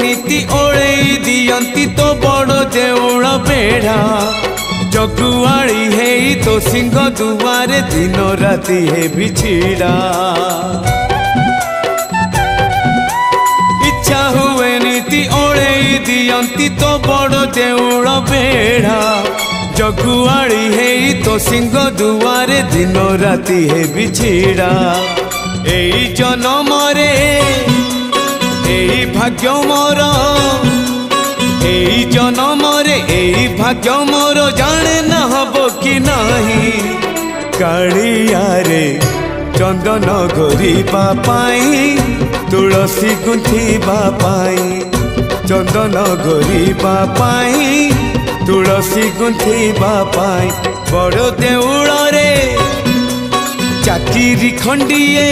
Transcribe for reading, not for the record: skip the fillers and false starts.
नीति ओले दियंती तो बड़ देउल बेढ़ा जगुआड़ी है तो सिंह दुआरे दिन राति है बिछिड़ा इच्छा हुए नीति ओले दियंती तो बड़ देउल बेढ़ा जगुआड़ी है तो सिंह दुआरे दिन राति है बिछिड़ा एई जन्म रे एई भाग्य मोर एई जन्म रे एई भाग्य मोर जाने न हबो कि नहीं कालिया रे चंदन गोरीबा पाई तुलसी गुंथिबा पाई चंदन गोरीबा पाई तुलसी गुंथिबा पाई बड़ देउल रे चाकिरी खंडिए।